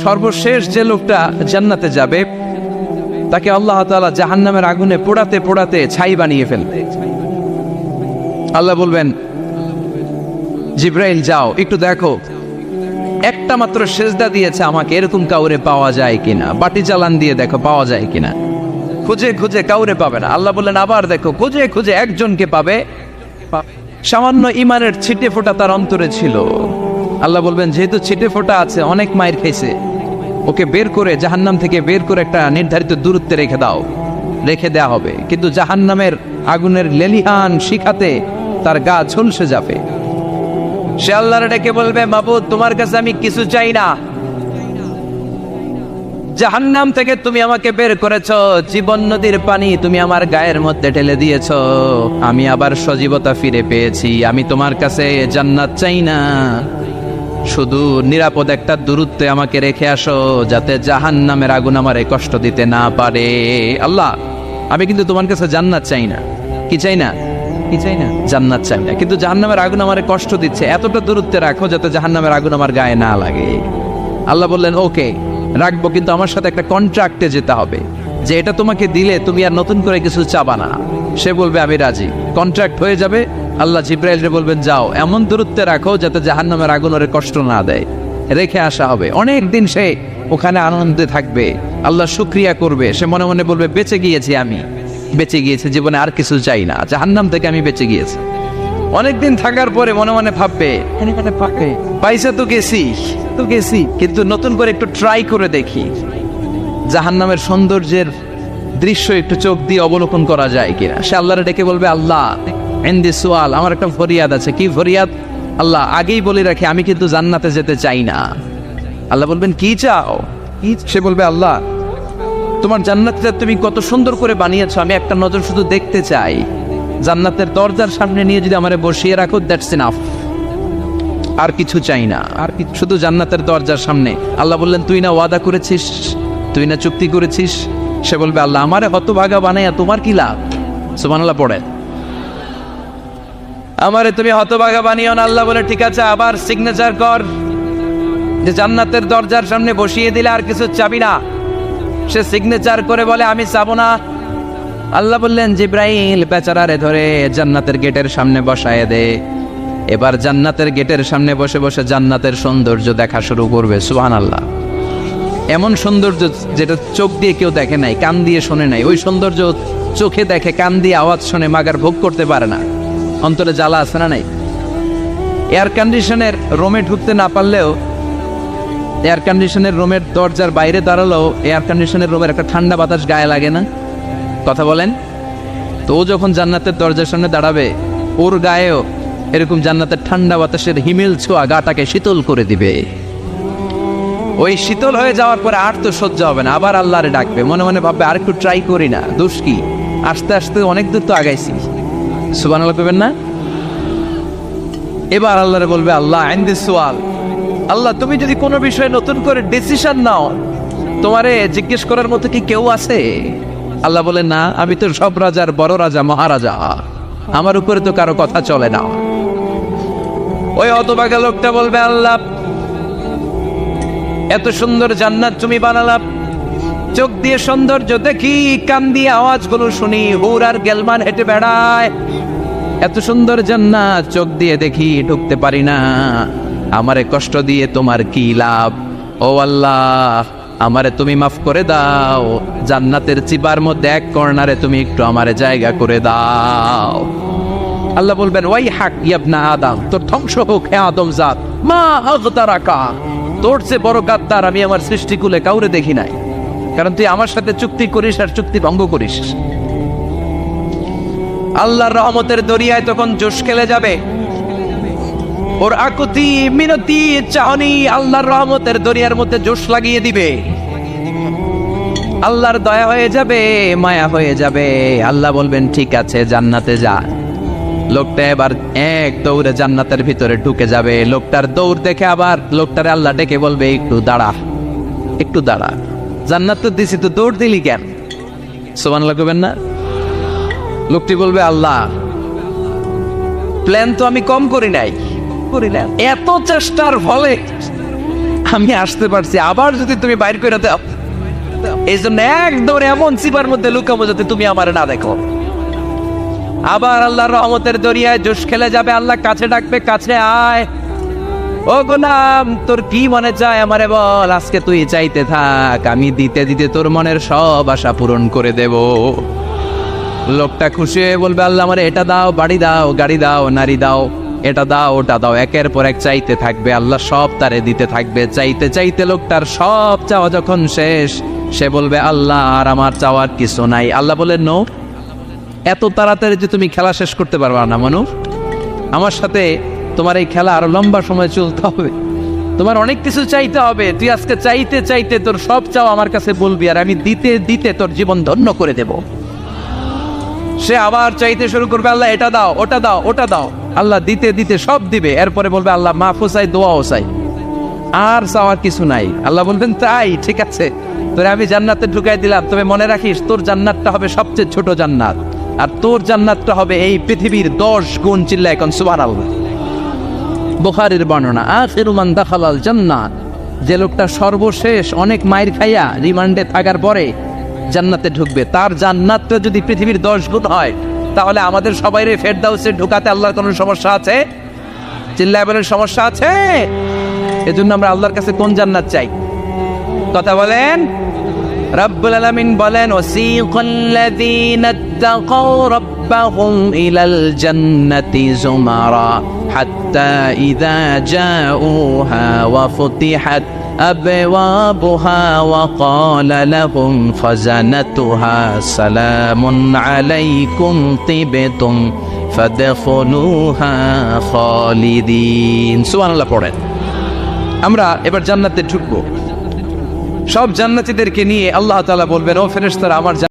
সর্বশেষ যে লোকটা জান্নাতে যাবে তাকে আল্লাহ তাআলা জাহান্নামের আগুনে পোড়াতে পোড়াতে ছাই বানিয়ে ফেলবে। আল্লাহ বলবেন, জিব্রাইল যাও একটু দেখো, একটা মাত্র সেজদা দিয়েছে আমাকে, এরকম কাউরে পাওয়া যায় কিনা, বাটি চালান দিয়ে দেখো পাওয়া যায় কিনা। খুঁজে খুঁজে কাউরে পাবে না। আল্লাহ বললেন আবার দেখো, খুঁজে খুঁজে একজনকে পাবে, সামান্য ইমানের ছিটে ফোঁটা তার অন্তরে ছিল। আল্লাহ বলবেন যেহেতু ছিটে ফোঁটা আছে, অনেক মায়ের খাইছে, ওকে বের করে জাহান্নাম থেকে বের করে একটা নির্ধারিত দূরত্বে রেখে দাও। রেখে দেয়া হবে, কিন্তু জাহান্নামের আগুনের লেলিহান শিখাতে তার গা ঝলসে যাবে। সে আল্লাহর ডেকে বলবে, মাবুদ তোমার কাছে আমি কিছু চাই না, জাহান্নাম থেকে তুমি আমাকে বের করেছো, জীবন নদীর পানি তুমি আমার গায়ের মধ্যে ঢেলে দিয়েছো, আমি আবার সজীবতা ফিরে পেয়েছি, আমি তোমার কাছে জান্নাত চাই না, শুধু নিরাপদ একটা দূরত্বে আমাকে রেখে আসো, যাতে জাহান্নামের আগুন আমারে কষ্ট দিতে না পারে। আল্লাহ আমি কিন্তু তোমার কাছে জান্নাত চাই না। কি চাই না? কি চাই না? জান্নাত চাই না, কিন্তু জাহান্নামের আগুন আমারে কষ্ট দিচ্ছে, এতটা দূরত্বে রাখো যাতে জাহান্নামের আগুন আমার গায়ে না লাগে। আল্লাহ বললেন ওকে রাখবো, কিন্তু আমার সাথে একটা কন্ট্রাক্টে যেতে হবে, যে এটা তোমাকে দিলে তুমি আর নতুন করে কিছু চাবা না। সে বলবে আমি রাজি, কন্ট্রাক্ট হয়ে যাবে। আল্লাহ জিব্রাইলকে বলবেন যাও এমন দূরত্বে রাখো যাতে জাহান্নামের আগুন ওরে কষ্ট না দেয়। রেখে আসা হবে, অনেক দিন সে ওখানে আনন্দে থাকবে, আল্লাহ শুকরিয়া করবে, সে মনে মনে বলবে বেঁচে গিয়েছি, আমি বেঁচে গিয়েছি, জীবনে আর কিছু চাই না, জাহান্নাম থেকে আমি বেঁচে গিয়েছি। অনেকদিন থাকার পরে মনে মনে ভাববে পয়সা তো গেছি, কিন্তু নতুন করে একটু ট্রাই করে দেখি, জাহান্নামের সৌন্দর্যের দৃশ্য একটু চোখ দিয়ে অবলোকন করা যায় কিনা। সে আল্লাহরে ডেকে বলবে, আল্লাহ ইনদি সুআল, আমার একটা ফরিয়াদ আছে। কি ফরিয়াদ? আল্লাহ আগেই বলে রাখি আমি কিন্তু জান্নাতে যেতে চাই না। আল্লাহ বলবেন কি চাও? সে বলবে আল্লাহ তোমার জান্নাতটা তুমি কত সুন্দর করে বানিয়েছো, আমি একটা নজর শুধু দেখতে চাই, জান্নাতের দরজার সামনে নিয়ে যদি আমারে বসিয়ে রাখো, দ্যাটস ইনাফ, আর কিছু চাই না, আর শুধু জান্নাতের দরজার সামনে। আল্লাহ বললেন তুই না ওয়াদা করেছিস, তুই না চুক্তি করেছিস। সে বলবে আল্লাহ আমারে হতভাগা বানাইয়া তোমার কি লাভ? সুবহানাল্লাহ পড়ে, আমারে তুমি হতভাগা বানিও না। আল্লাহ বলে ঠিক আছে, আবার সিগনেচার কর যে জান্নাতের দরজার সামনে বসিয়ে দিলে আর কিছু চাবি না। সে সিগনেচার করে বলে আমি চাবো না। আল্লাহ বললেন জিব্রাইল বেচারারে ধরে জান্নাতের গেটের সামনে বসায় দে। এবার জান্নাতের গেটের সামনে বসে বসে জান্নাতের সৌন্দর্য দেখা শুরু করবে। সুবহানাল্লাহ, এমন সৌন্দর্য যেটা চোখ দিয়ে কেউ দেখে নাই, কান দিয়ে শোনে নাই, ওই সৌন্দর্য চোখে দেখে, কান দিয়ে আওয়াজ শোনে, মাগার ভোগ করতে পারে না, অন্তরে জ্বালা আছে না নাই? এয়ার কন্ডিশনের রুমে ঢুকতে না পারলেও, এয়ার কন্ডিশনের রুমের দরজার বাইরে দাঁড়ালেও এয়ার কন্ডিশনের রুমের একটা ঠান্ডা বাতাস গায়ে লাগে না? কথা বলেন তো। ও যখন জান্নাতের দরজার সামনে দাঁড়াবে, ওর গায়েও এরকম জান্নাতের ঠান্ডা বাতাসের হিমেল ছোঁয়া গাটাকে শীতল করে দিবে। ওই শীতল হয়ে যাওয়ার পরে আর তো সহ্য হবে না, আবার আল্লাহরে ডাকবে, মনে মনে ভাববে আর একটু ট্রাই করি না, দোষ কি, আস্তে আস্তে অনেক দূর তো আগাইছি। সুবহানাল্লাহ করবেন না? এবার আল্লাহরে বলবে আল্লাহ ইনদি সুআল, আল্লাহ তুমি যদি কোনো বিষয়ে নতুন করে ডিসিশন নাও, তোমারে জিজ্ঞেস করার মতো কি কেউ আছে? আল্লাহ বলে না, আমি তো সব রাজার বড় রাজা, মহারাজা, আমার উপরে তো কারো কথা চলে না। ওই হতভাগা লোকটা বলবে আল্লাহ এত সুন্দর জান্নাত তুমি বানালাম, চোখ দিয়ে সৌন্দর্য দেখি, কান দিয়ে আওয়াজগুলো শুনি, হুর আর গেলমান হেঁটে বেড়ায়, এত সুন্দর জান্নাত চোখ দিয়ে দেখি, ঢুকতে পারি না, আমারে কষ্ট দিয়ে তোমার কি লাভ? ও আল্লাহ আমারে তুমি মাফ করে দাও, জান্নাতের চিপার মধ্যে এক কর্নারে তুমি একটু আমারে জায়গা করে দাও। আল্লাহ বলবেন ওয়াই হাক ইবনা আদম, তোর ধ্বংস হোক হে আদম জাত, মা আগতারাকা, তোর চেয়ে বড় গাদ্দার আমি আমার সৃষ্টিকুলে কাউরে দেখি নাই, কারণ তুই আমার সাথে চুক্তি করিস আর চুক্তি ভঙ্গ করিস। আল্লাহর রহমতের দরিয়ায় তখন জোশ খেলে যাবে, ওর আকুতি মিনতি চাহনি আল্লাহর রহমতের দরিয়ার মধ্যে জোশ লাগিয়ে দিবে। আল্লাহর দয়া হয়ে যাবে, মায়া হয়ে যাবে। আল্লাহ বলবেন ঠিক আছে জান্নাতে যা। লোকটা এবার এক দৌড়ে জান্নাতের ভিতরে ঢুকে যাবে। লোকটার দৌড় দেখে আবার লোকটারে আল্লাহ ডেকে বলবে একটু দাঁড়া, একটু দাঁড়া, জান্নাত তো দিছি, তো দৌড় দিলি কেন? সুবহানাল্লাহ কইবেন না? লোকটি বলবে আল্লাহ প্ল্যান তো আমি কম করি নাই, এত চেষ্টার ফলে আমি আসতে পারছি, আবার যদি তুমি বাইর করে দাও, এই জন্য একদম এমন সিপার মধ্যে লুকাবো যাতে তুমি আমার না দেখো। আবার আল্লাহর রহমতের দরিয়ায় জোশ খেলে যাবে, আল্লাহ কাছে ডাকবে, কাছে আয় ও গোলাম, তোর কি মনে চায় আমারে বল, আজকে তুই চাইতে থাক, আমি দিতে দিতে তোর মনের সব আশা পূরণ করে দেব। লোকটা খুশি হয়ে বলবে, আল্লাহ আমারে এটা দাও, বাড়ি দাও, গাড়ি দাও, নারী দাও, এটা দাও, ওটা দাও, একের পর এক চাইতে থাকবে, আল্লাহ সব তারে দিতে থাকবে। চাইতে চাইতে লোকটার সব চাওয়া যখন শেষ, সে বলবে, আল্লাহ আর আমার চাওয়ার কিছু নাই। আল্লাহ বলেন, নো, এত তাড়াতাড়ি যে তুমি খেলা শেষ করতে পারবা না মানু, আমার সাথে তোমার এই খেলা আরো লম্বা সময় চলতে হবে, তোমার অনেক কিছু চাইতে হবে। তুই আজকে চাইতে চাইতে তোর সব চাও আমার কাছে বলবি, আর আমি দিতে দিতে তোর জীবন ধন্য করে দেব। সে আবার চাইতে শুরু করবে, আল্লাহ এটা দাও, ওটা দাও, ওটা দাও, আল্লাহ দিতে দিতে সব দিবে। এরপরে বলবে, আল্লাহ মাফও চাই, দোয়াও চাই, আর চাওয়ার কিছু নাই। আল্লাহ বলবেন, তাই ঠিক আছে, তোরে আমি জান্নাতে ঢুকাই দিলাম, তবে মনে রাখিস তোর জান্নাতটা হবে সবচেয়ে ছোট জান্নাত, আর তোর জান্নাতটা হবে এই পৃথিবীর 10 গুণ। চিল্লা এখন সুবহানাল্লাহ। বুখারীর বর্ণনা, আখিরু মান দাখালাল জান্নাত, যে লোকটা সর্বশেষ অনেক মাইর খাইয়া রিমান্ডে থাকার পরে জান্নাতে ঢুকবে, তার জান্নাতটা যদি পৃথিবীর 10 গুণ হয়, তাহলে আমাদের সবাইরে ফেরদাউসে ঢুকাতে আল্লাহর কোনো সমস্যা আছে? চিল্লায় বলেন, সমস্যা আছে? এজন্য আমরা আল্লাহর কাছে কোন জান্নাত চাই? কথা বলেন। রব্বুল আলামিন বলেন, ওয়াসিকাল্লাযীনা ইত্তাকাউ রাব্বাহুম ইলাল জান্নাতি যুমারা হাত্তা ইযা জাউহা ওয়া ফুতিহাত আবওয়াবুহা ওয়া ক্বালা লাহুম খাযানাতুহা সালামুন আলাইকুম তিবতুম ফাদখুলুহা খালিদিন। সুবহানাল্লাহ পড়েন। আমরা এবার জান্নাতে ঢুকবো। সব জান্নাতীদেরকে নিয়ে আল্লাহ তাআলা বলবেন, ও ফেরেশতারা, আমার